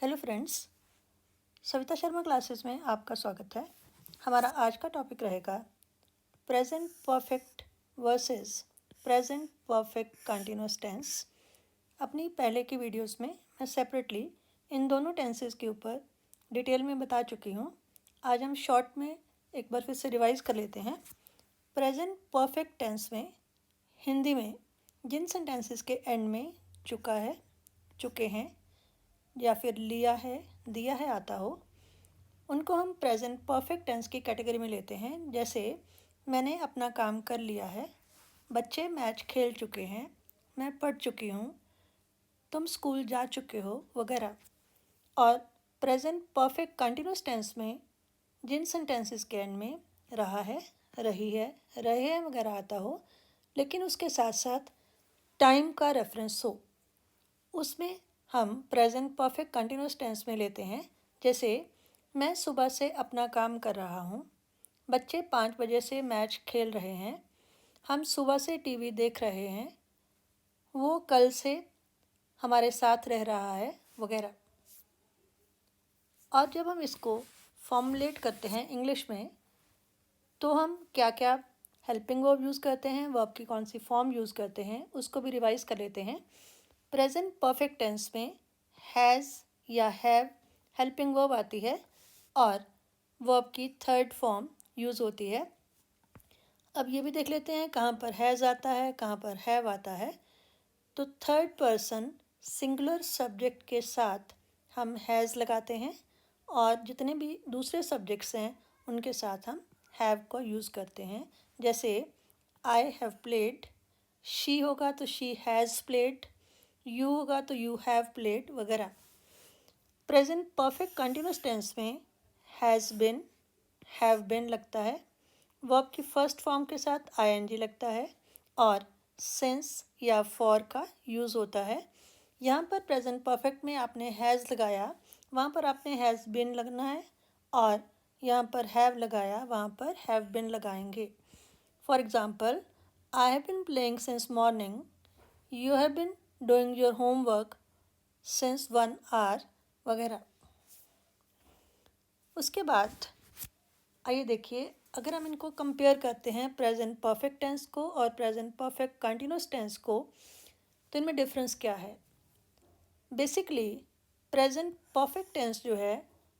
Hello friends, Savita Sharma classes में आपका स्वागत है। हमारा आज का टॉपिक रहेगा present perfect versus present perfect continuous tense. अपनी पहले की वीडियोस में मैं सेपरेटली इन दोनों टेंसेस के ऊपर डिटेल में बता चुकी हूँ। आज हम शॉर्ट में एक बार फिर से रिवाइज कर लेते हैं। प्रेजेंट परफेक्ट टेंस में हिंदी में जिन सेंटेंसेस के एंड में चुका है, चुके हैं या फिर लिया है, दिया है आता हो, उनको हम प्रेजेंट परफेक्ट टेंस की कैटेगरी में लेते हैं। जैसे मैंने अपना काम कर लिया है, बच्चे मैच खेल चुके हैं, मैं पढ़ चुकी हूँ, तुम स्कूल जा चुके हो वगैरह। और प्रेजेंट परफेक्ट कंटिन्यूअस टेंस में जिन सेंटेंसेस के एंड में रहा है, रही है, रहे हैं वगैरह आता हो, लेकिन उसके साथ साथ टाइम का रेफरेंस हो, उसमें हम प्रेजेंट परफेक्ट कंटिन्यूअस टेंस में लेते हैं। जैसे मैं सुबह से अपना काम कर रहा हूँ, बच्चे 5 बजे से मैच खेल रहे हैं, हम सुबह से टीवी देख रहे हैं, वो कल से हमारे साथ रह रहा है वगैरह। और जब हम इसको फॉर्मुलेट करते हैं इंग्लिश में, तो हम क्या क्या हेल्पिंग वर्ब यूज़ करते हैं, वर्ब की कौन सी फॉर्म यूज़ करते हैं, उसको भी रिवाइज कर लेते हैं। प्रेजेंट परफेक्ट टेंस में हैज़ या हैव हेल्पिंग वर्ब आती है और वर्ब की थर्ड फॉर्म यूज़ होती है। अब ये भी देख लेते हैं कहाँ पर हैज़ आता है, कहाँ पर हैव आता है। तो थर्ड पर्सन सिंगुलर सब्जेक्ट के साथ हम हैज़ लगाते हैं और जितने भी दूसरे सब्जेक्ट्स हैं उनके साथ हम हैव को यूज़ करते हैं। जैसे आई हैव प्लेड, शी होगा तो शी हैज़ प्लेड, यू होगा तो यू हैव प्लेड वगैरह। प्रेजेंट परफेक्ट कंटिन्यूअस टेंस में हैज़ बिन, हैव बिन लगता है, वर्ब की फर्स्ट फॉर्म के साथ आईएनजी लगता है और सिंस या फॉर का यूज़ होता है। यहाँ पर प्रेजेंट परफेक्ट में आपने हैज़ लगाया, वहाँ पर आपने हैज़ बिन लगना है, और यहाँ पर हैव लगाया, वहाँ पर हैव बिन लगाएंगे। For example, I have been playing since morning, you have been doing your homework since 1 hour वगैरह। उसके बाद आइए देखिए, अगर हम इनको कंपेयर करते हैं प्रेजेंट परफेक्ट टेंस को और प्रेजेंट परफेक्ट कंटिन्यूअस टेंस को, तो इनमें डिफरेंस क्या है। बेसिकली प्रेजेंट परफेक्ट टेंस जो है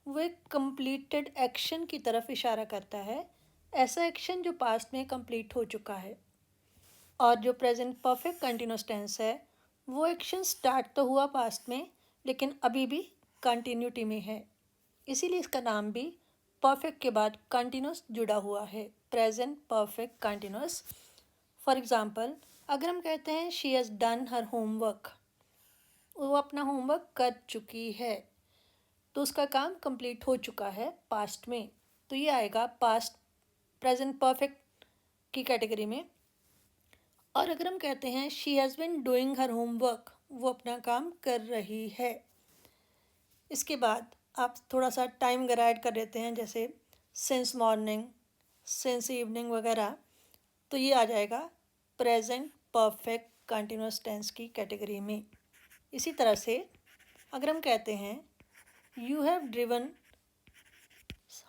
वो एक कंप्लीटेड एक्शन की तरफ इशारा करता है, ऐसा एक्शन जो पास्ट में कंप्लीट हो चुका है। और जो प्रेजेंट परफेक्ट कंटिन्यूअस टेंस है वो एक्शन स्टार्ट तो हुआ पास्ट में, लेकिन अभी भी कंटिन्यूटी में है, इसीलिए इसका नाम भी परफेक्ट के बाद कंटिन्यूअस जुड़ा हुआ है, present perfect continuous. For example, अगर हम कहते हैं she has done her homework, वो अपना होमवर्क कर चुकी है, तो उसका काम कंप्लीट हो चुका है पास्ट में, तो ये आएगा पास्ट प्रेजेंट परफेक्ट की कैटेगरी में। और अगर हम कहते हैं she has been doing her homework, वो अपना काम कर रही है, इसके बाद आप थोड़ा सा टाइम वगैरह ऐड कर देते हैं, जैसे सिंस मॉर्निंग, सिंस इवनिंग वगैरह, तो ये आ जाएगा प्रेजेंट परफेक्ट कंटिन्यूअस टेंस की कैटेगरी में। इसी तरह से अगर हम कहते हैं you have driven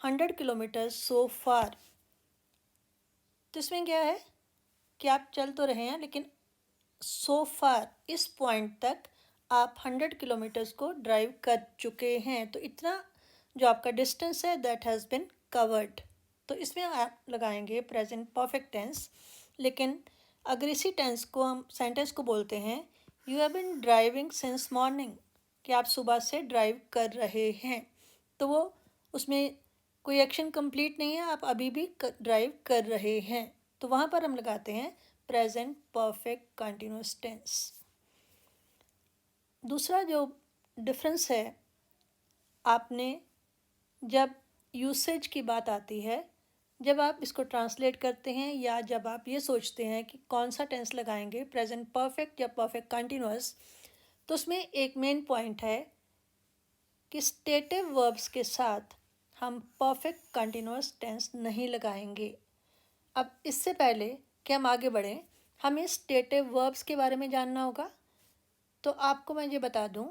100 kilometres so far, तो इसमें क्या है कि आप चल तो रहे हैं, लेकिन सो फार इस पॉइंट तक आप 100 किलोमीटर्स को ड्राइव कर चुके हैं, तो इतना जो आपका डिस्टेंस है दैट हैज़ बिन कवर्ड, तो इसमें आप लगाएंगे प्रेजेंट परफेक्ट टेंस। लेकिन अगर इसी टेंस को हम सेंटेंस को बोलते हैं you have bin driving since morning, कि आप सुबह से ड्राइव कर रहे हैं, तो वो उसमें कोई एक्शन कंप्लीट नहीं है, आप अभी भी ड्राइव कर रहे हैं, तो वहाँ पर हम लगाते हैं प्रेजेंट परफेक्ट कंटिन्यूअस टेंस। दूसरा जो डिफरेंस है, आपने जब यूसेज की बात आती है, जब आप इसको ट्रांसलेट करते हैं या जब आप ये सोचते हैं कि कौन सा टेंस लगाएंगे, प्रेजेंट परफेक्ट या परफेक्ट कंटिन्यूअस, तो उसमें एक मेन पॉइंट है कि स्टेटिव वर्ब्स के साथ हम परफेक्ट कंटिन्यूअस टेंस नहीं लगाएंगे। अब इससे पहले कि हम आगे बढ़ें, हमें स्टेटिव वर्ब्स के बारे में जानना होगा। तो आपको मैं ये बता दूं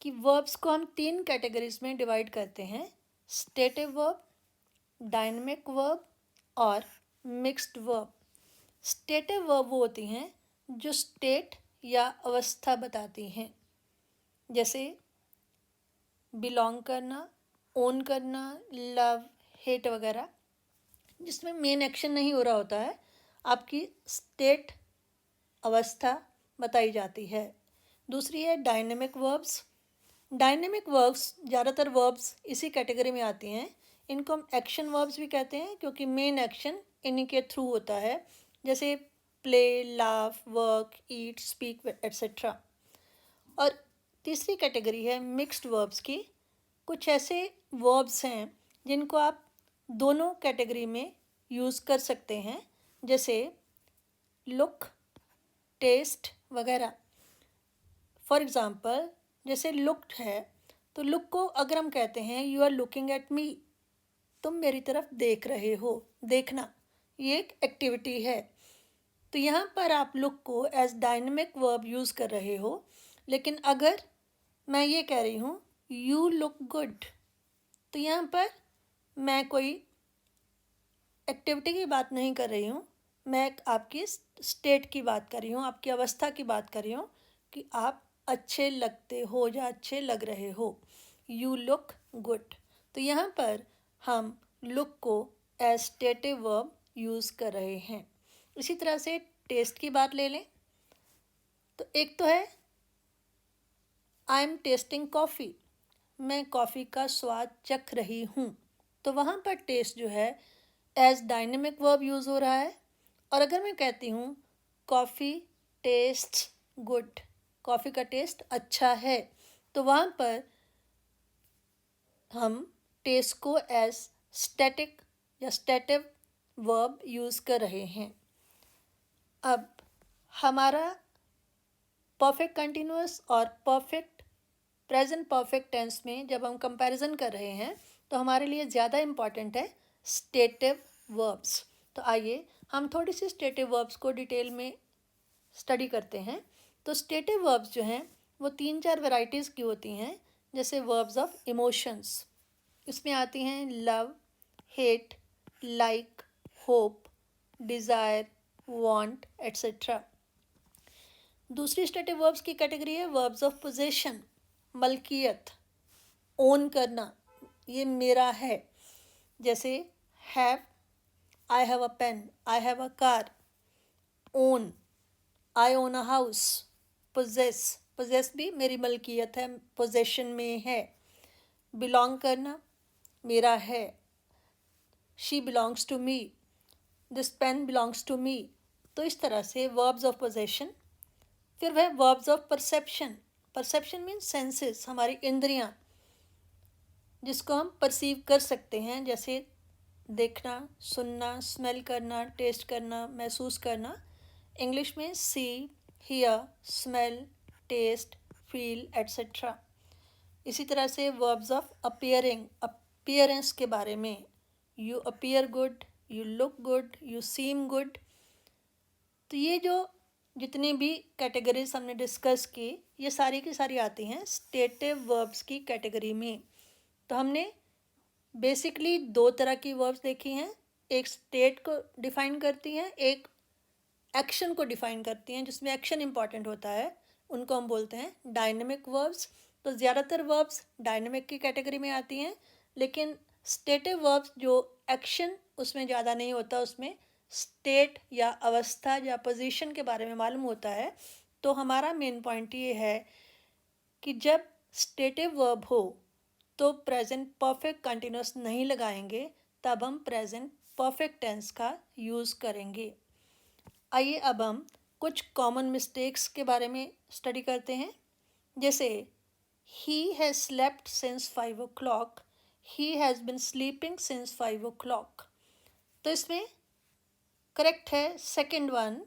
कि वर्ब्स को हम 3 कैटेगरीज में डिवाइड करते हैं, स्टेटिव वर्ब, डायनेमिक वर्ब और मिक्स्ड वर्ब। स्टेटिव वर्ब वो होती हैं जो स्टेट या अवस्था बताती हैं, जैसे बिलोंग करना, ओन करना, लव, हेट वगैरह, जिसमें मेन एक्शन नहीं हो रहा होता है, आपकी स्टेट अवस्था बताई जाती है। दूसरी है डायनेमिक वर्ब्स। डायनेमिक वर्ब्स, ज़्यादातर वर्ब्स इसी कैटेगरी में आती हैं। इनको हम एक्शन वर्ब्स भी कहते हैं क्योंकि मेन एक्शन इन्हीं के थ्रू होता है, जैसे प्ले, लाफ, वर्क, ईट, स्पीक एट्सेट्रा। और तीसरी कैटेगरी है मिक्स्ड वर्ब्स की। कुछ ऐसे वर्ब्स हैं जिनको आप दोनों कैटेगरी में यूज़ कर सकते हैं, जैसे लुक, टेस्ट वगैरह। फॉर एग्ज़ाम्पल, जैसे लुक है तो लुक को अगर हम कहते हैं you are looking at me, तुम मेरी तरफ देख रहे हो, देखना, ये एक एक्टिविटी है। तो यहाँ पर आप लुक को एज डायनेमिक वर्ब यूज़ कर रहे हो। लेकिन अगर मैं ये कह रही हूँ यू लुक गुड, तो यहाँ पर मैं कोई एक्टिविटी की बात नहीं कर रही हूँ, मैं आपकी स्टेट की बात कर रही हूँ, आपकी अवस्था की बात कर रही हूँ कि आप अच्छे लगते हो या अच्छे लग रहे हो। You look good. तो यहाँ पर हम लुक को एज स्टेटिव वर्ब यूज़ कर रहे हैं। इसी तरह से टेस्ट की बात ले लें, तो एक तो है आई एम टेस्टिंग कॉफ़ी, मैं कॉफ़ी का स्वाद चख रही हूँ। तो वहाँ पर टेस्ट जो है एज डायनेमिक वर्ब यूज़ हो रहा है। और अगर मैं कहती हूँ कॉफ़ी टेस्ट गुड, कॉफ़ी का टेस्ट अच्छा है, तो वहाँ पर हम टेस्ट को एज स्टैटिक या स्टैटिव वर्ब यूज़ कर रहे हैं। अब हमारा परफेक्ट कंटिन्यूअस और परफेक्ट प्रेजेंट परफेक्ट टेंस में जब हम कंपैरिजन कर रहे हैं तो हमारे लिए ज़्यादा इम्पॉर्टेंट है स्टेटिव वर्ब्स। तो आइए हम थोड़ी सी स्टेटिव वर्ब्स को डिटेल में स्टडी करते हैं। तो स्टेटिव वर्ब्स जो हैं वो 3-4 वैरायटीज़ की होती हैं, जैसे वर्ब्स ऑफ इमोशंस। इसमें आती हैं love, hate, like, hope, desire, want etcetera. दूसरी स्टेटिव वर्ब्स की कैटेगरी है वर्ब्स ऑफ पोजेशन, मलकियत, ओन करना, ये मेरा है, जैसे have, I have a pen, I have a car. Own, I own a house. Possess, possess भी मेरी मलकियत है, पोजेशन में है। बिलोंग करना, मेरा है, she belongs to me, this pen belongs to me. तो इस तरह से वर्ब्स ऑफ पोजेशन। फिर वह verbs of perception. Perception means senses, हमारी इंद्रियां, जिसको हम परसीव कर सकते हैं, जैसे देखना, सुनना, स्मेल करना, टेस्ट करना, महसूस करना। इंग्लिश में see, hear, smell, taste, feel etcetera. इसी तरह से वर्ब्स ऑफ अपीयरिंग, अपीयरेंस के बारे में, you appear good, you look good, you seem good. तो ये जो जितनी भी कैटेगरीज हमने डिस्कस की, ये सारी की सारी आती हैं स्टेटिव वर्ब्स की कैटेगरी में। तो हमने बेसिकली 2 तरह की वर्ब्स देखी हैं, एक स्टेट को डिफाइन करती हैं, एक एक्शन को डिफाइन करती हैं, जिसमें एक्शन इंपॉर्टेंट होता है, उनको हम बोलते हैं डायनेमिक वर्ब्स। तो ज़्यादातर वर्ब्स डायनेमिक की कैटेगरी में आती हैं, लेकिन स्टेटिव वर्ब्स जो एक्शन उसमें ज़्यादा नहीं होता, उसमें स्टेट या अवस्था या पोजीशन के बारे में मालूम होता है। तो हमारा मेन पॉइंट ये है कि जब स्टेटिव वर्ब हो तो प्रेजेंट परफेक्ट कंटिन्यूअस नहीं लगाएंगे, तब हम प्रेजेंट परफेक्ट टेंस का यूज़ करेंगे। आइए अब हम कुछ कॉमन मिस्टेक्स के बारे में स्टडी करते हैं, जैसे he has slept since 5 o'clock, he has been sleeping since 5 o'clock। तो इसमें करेक्ट है second one,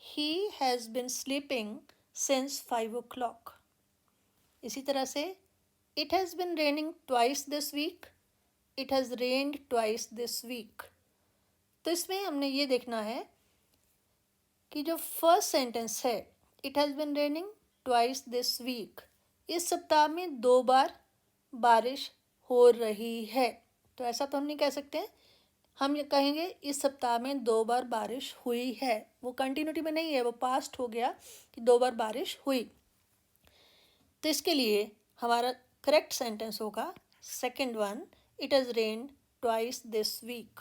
he has been sleeping since 5 o'clock। इसी तरह से it has been raining twice this week, it has rained twice this week. तो इसमें हमने ये देखना है कि जो फर्स्ट सेंटेंस है it has been raining twice this week, इस सप्ताह में 2 बार बारिश हो रही है। तो ऐसा तो हम नहीं कह सकते हैं, हम ये कहेंगे इस सप्ताह में 2 बार बारिश हुई है। वो कंटिन्यूटी में नहीं है, वो पास्ट हो गया कि 2 बार बारिश हुई। तो इसके लिए हमारा करेक्ट सेंटेंस होगा second one, it has rained twice this week.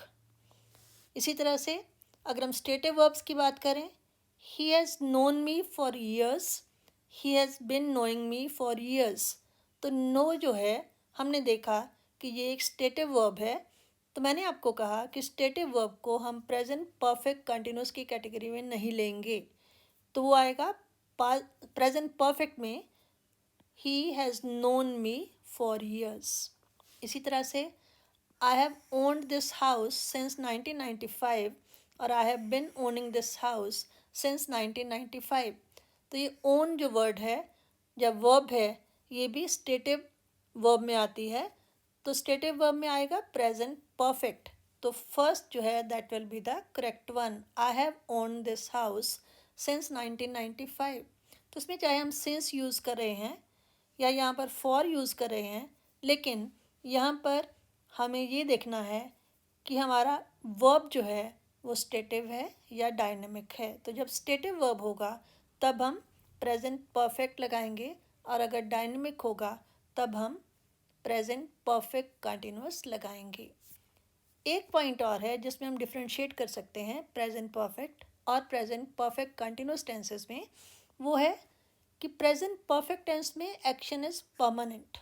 इसी तरह से अगर हम स्टेटिव वर्ब्स की बात करें, he has known me for years, he has bin knowing me for years. तो नो जो है, हमने देखा कि ये एक स्टेटिव वर्ब है। तो मैंने आपको कहा कि स्टेटिव वर्ब को हम प्रेजेंट परफेक्ट कंटिन्यूस की कैटेगरी में नहीं लेंगे, तो वो आएगा प्रेजेंट परफेक्ट में, he has known me for years. इसी तरह से I have owned this house since 1995 और आई have bin owning this house since 1995। तो ये ओन जो वर्ड है, जब वर्ब है, ये भी स्टेटिव वर्ब में आती है। तो स्टेटिव वर्ब में आएगा प्रेजेंट परफेक्ट। तो फर्स्ट जो है that will be the correct one, I have owned this house since 1995। तो इसमें चाहे हम सिंस यूज़ कर रहे हैं या यहाँ पर फॉर यूज़ कर रहे हैं, लेकिन यहाँ पर हमें ये देखना है कि हमारा वर्ब जो है वो स्टेटिव है या डायनेमिक है। तो जब स्टेटिव वर्ब होगा तब हम प्रेजेंट परफेक्ट लगाएंगे, और अगर डायनेमिक होगा तब हम प्रेजेंट परफेक्ट कंटिन्यूअस लगाएंगे। एक पॉइंट और है जिसमें हम डिफ्रेंशिएट कर सकते हैं प्रेजेंट परफेक्ट और प्रेजेंट परफेक्ट कंटिन्यूअस टेंसेस में, वो है कि प्रेजेंट परफेक्ट टेंस में एक्शन इज़ परमानेंट,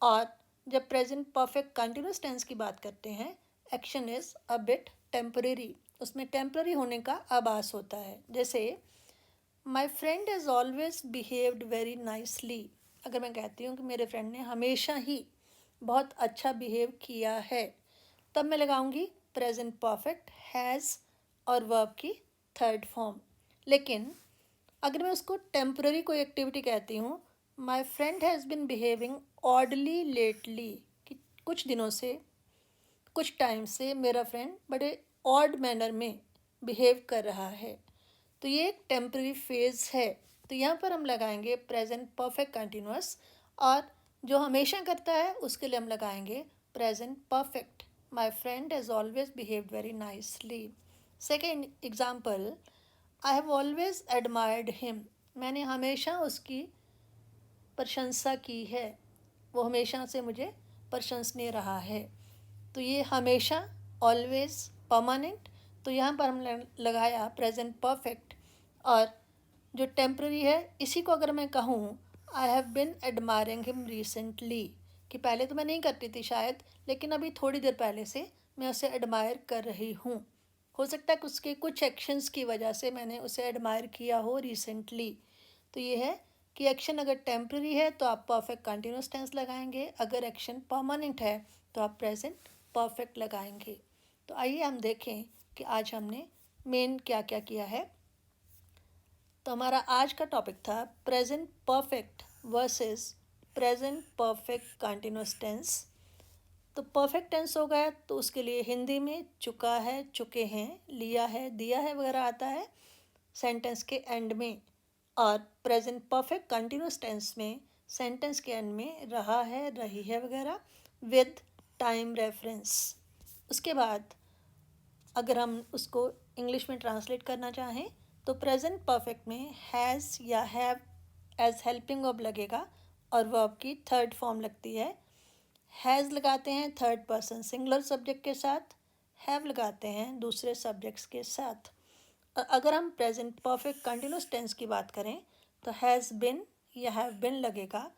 और जब प्रेजेंट परफेक्ट कंटिन्यूअस टेंस की बात करते हैं, action is a bit temporary, उसमें टेम्परेरी होने का आभास होता है। जैसे my friend has always behaved very nicely. अगर मैं कहती हूँ कि मेरे फ्रेंड ने हमेशा ही बहुत अच्छा बिहेव किया है, तब मैं लगाऊंगी प्रेजेंट परफेक्ट हैज़ और वर्ब की थर्ड फॉर्म। लेकिन अगर मैं उसको टेम्पररी कोई एक्टिविटी कहती हूँ, my friend has been behaving oddly lately, कि कुछ दिनों से, कुछ टाइम से मेरा फ्रेंड बड़े ऑड मैनर में बिहेव कर रहा है, तो ये एक टेम्पररी फेज़ है। तो यहाँ पर हम लगाएंगे प्रेजेंट परफेक्ट कंटिन्यूअस, और जो हमेशा करता है उसके लिए हम लगाएंगे present perfect. My friend has always behaved very nicely. Second example, I have always admired him. मैंने हमेशा उसकी प्रशंसा की है, वो हमेशा से मुझे प्रशंसनीय रहा है। तो ये हमेशा, ऑलवेज, परमानेंट, तो यहाँ पर हम लगाया प्रेजेंट परफेक्ट। और जो टेम्पररी है, इसी को अगर मैं कहूँ आई have bin admiring him recently, कि पहले तो मैं नहीं करती थी शायद, लेकिन अभी थोड़ी देर पहले से मैं उसे एडमायर कर रही हूँ। हो सकता है कि उसके कुछ एक्शंस की वजह से मैंने उसे एडमायर किया हो रिसेंटली। तो ये है कि एक्शन अगर टेम्पररी है तो आप परफेक्ट कंटिन्यूस टेंस लगाएंगे, अगर एक्शन परमानेंट है तो आप प्रेजेंट परफेक्ट लगाएंगे। तो आइए हम देखें कि आज हमने मेन क्या क्या किया है। तो हमारा आज का टॉपिक था present perfect versus present perfect continuous tense. तो परफेक्ट टेंस हो गया तो उसके लिए हिंदी में चुका है, चुके हैं, लिया है, दिया है वगैरह आता है सेंटेंस के एंड में, और प्रेजेंट परफेक्ट कंटिन्यूस टेंस में सेंटेंस के एंड में रहा है, रही है वगैरह विद टाइम रेफरेंस। उसके बाद अगर हम उसको इंग्लिश में ट्रांसलेट करना चाहें तो प्रेजेंट परफेक्ट में हैज़ या हैव एज हेल्पिंग वर्ब लगेगा, और वर्ब की थर्ड फॉर्म लगती है। हैज़ लगाते हैं थर्ड पर्सन सिंगुलर सब्जेक्ट के साथ, हैव लगाते हैं दूसरे सब्जेक्ट्स के साथ। और अगर हम प्रेजेंट परफेक्ट कंटिन्यूस टेंस की बात करें तो हैज़ बिन या हैव बिन लगेगा,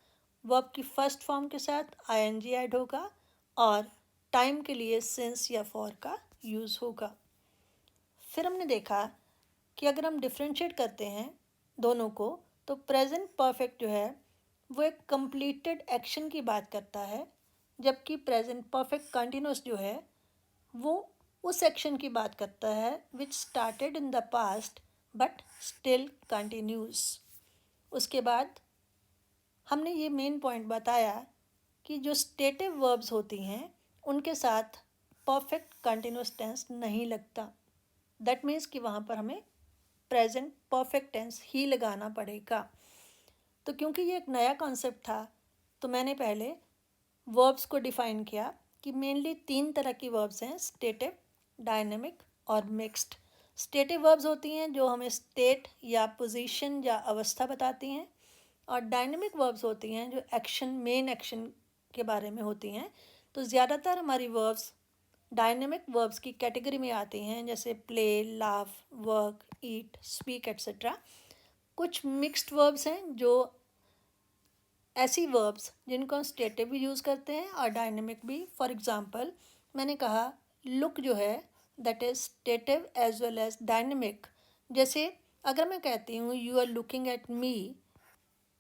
वर्ब की फर्स्ट फॉर्म के साथ आईएनजी ऐड होगा, और टाइम के लिए सिंस या फॉर का यूज़ होगा। फिर हमने देखा कि अगर हम डिफ्रेंशिएट करते हैं दोनों को, तो प्रेजेंट परफेक्ट जो है वो एक कंप्लीटेड एक्शन की बात करता है, जबकि प्रेजेंट परफेक्ट कंटिन्यूस जो है वो उस एक्शन की बात करता है which started in the past but still continuous. उसके बाद हमने ये मेन पॉइंट बताया कि जो स्टेटिव वर्ब्स होती हैं उनके साथ परफेक्ट कंटिन्यूस टेंस नहीं लगता। दैट मीन्स कि वहाँ पर हमें प्रेजेंट परफेक्ट टेंस ही लगाना पड़ेगा। तो क्योंकि ये एक नया कॉन्सेप्ट था तो मैंने पहले वर्ब्स को डिफ़ाइन किया कि मेनली 3 तरह की वर्ब्स हैं, स्टेटिव, डायनेमिक और मिक्स्ड। स्टेटिव वर्ब्स होती हैं जो हमें स्टेट या पोजीशन या अवस्था बताती हैं, और डायनेमिक वर्ब्स होती हैं जो एक्शन, मेन एक्शन के बारे में होती हैं। तो ज़्यादातर हमारी वर्ब्स डायनेमिक वर्ब्स की कैटेगरी में आती हैं, जैसे प्ले, लाफ, वर्क, ईट, स्पीक एट्सेट्रा। कुछ मिक्स्ड वर्ब्स हैं जो ऐसी वर्ब्स जिनको हम स्टेटिव भी यूज़ करते हैं और डायनेमिक भी। फॉर एग्ज़ाम्पल मैंने कहा लुक जो है that is stative as well as dynamic. जैसे अगर मैं कहती हूँ you are looking at me,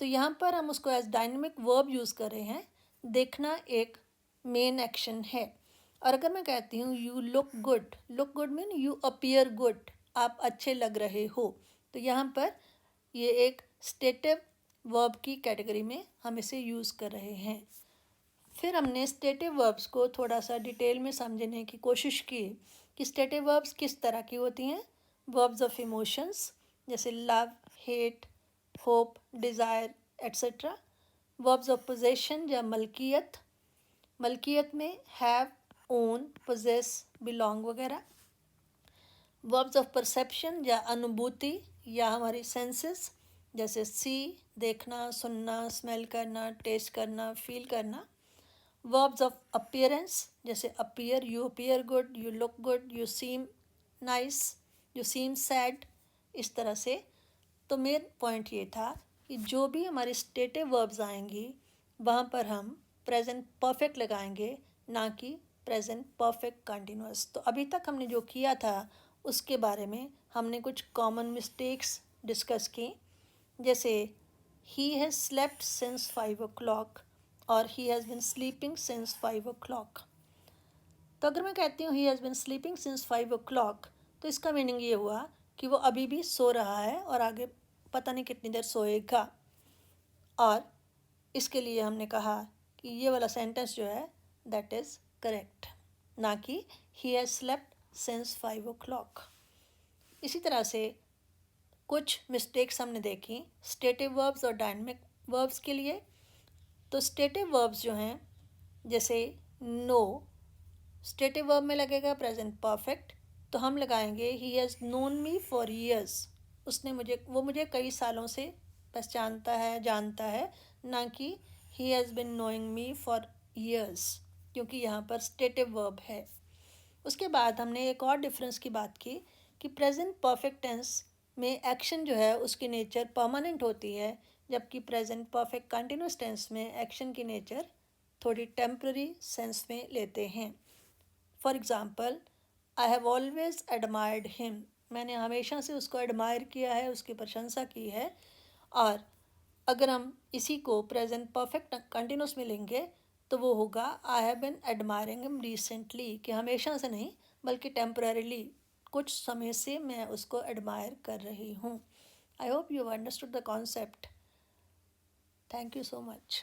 तो यहाँ पर हम उसको एज डायनेमिक वर्ब यूज़ कर रहे हैं। देखना एक मेन एक्शन है। और अगर मैं कहती हूँ you look good mean you appear good, आप अच्छे लग रहे हो, तो यहाँ पर ये एक स्टेटिव वर्ब की कैटेगरी में हम इसे यूज़ कर रहे हैं। फिर हमने स्टेटिव वर्ब्स को थोड़ा सा डिटेल में समझने की कोशिश की कि स्टेटिव वर्ब्स किस तरह की होती हैं। वर्ब्स ऑफ इमोशंस जैसे love, hate, hope, desire etcetera. Verbs of possession या मलकियत, मलकियत में हैव, ओन, पोजेस, बिलोंग वगैरह। वर्ब्स ऑफ परसेप्शन या अनुभूति या हमारी सेंसेस, जैसे सी, देखना, सुनना, स्मेल करना, टेस्ट करना, फील करना। वर्ब्स ऑफ अपीयरेंस जैसे appear, you appear good, you look good, you seem nice, you seem sad, इस तरह से। तो मेन पॉइंट ये था कि जो भी हमारी स्टेटिव वर्ब्स आएंगी वहाँ पर हम प्रेजेंट परफेक्ट लगाएंगे, ना कि प्रेजेंट परफेक्ट कंटिन्यूअस। तो अभी तक हमने जो किया था उसके बारे में हमने कुछ कॉमन मिस्टेक्स डिस्कस की, जैसे he has slept since 5 o'clock और ही has been sleeping since 5 o'clock। तो अगर मैं कहती हूँ ही has been sleeping since 5 o'clock, तो इसका मीनिंग ये हुआ कि वो अभी भी सो रहा है और आगे पता नहीं कितनी देर सोएगा। और इसके लिए हमने कहा कि ये वाला सेंटेंस जो है दैट इज़ करेक्ट, ना कि ही हैज़ स्लेप्ट सिंस 5 o'clock। इसी तरह से कुछ मिस्टेक्स हमने देखी स्टेटिव वर्ब्स और डायनेमिक वर्ब्स के लिए। तो स्टेटिव वर्ब्स जो हैं जैसे नो, स्टेटिव वर्ब में लगेगा प्रेजेंट परफेक्ट, तो हम लगाएंगे he has known me for years, वो मुझे कई सालों से पहचानता है, जानता है, ना कि ही has bin knowing me for years, क्योंकि यहाँ पर स्टेटिव वर्ब है। उसके बाद हमने एक और डिफरेंस की बात की कि प्रेजेंट परफेक्ट टेंस में एक्शन जो है उसकी नेचर परमानेंट होती है, जबकि प्रेजेंट परफेक्ट कंटिन्यूस टेंस में एक्शन की नेचर थोड़ी टेम्पररी सेंस में लेते हैं। For example I have always admired him, मैंने हमेशा से उसको एडमायर किया है, उसकी प्रशंसा की है। और अगर हम इसी को प्रेजेंट परफेक्ट कंटिन्यूस में लेंगे तो वो होगा आई have bin admiring him recently, कि हमेशा से नहीं बल्कि टेम्पररीली, कुछ समय से मैं उसको एडमायर कर रही हूँ। I hope you understood the concept. Thank you so much.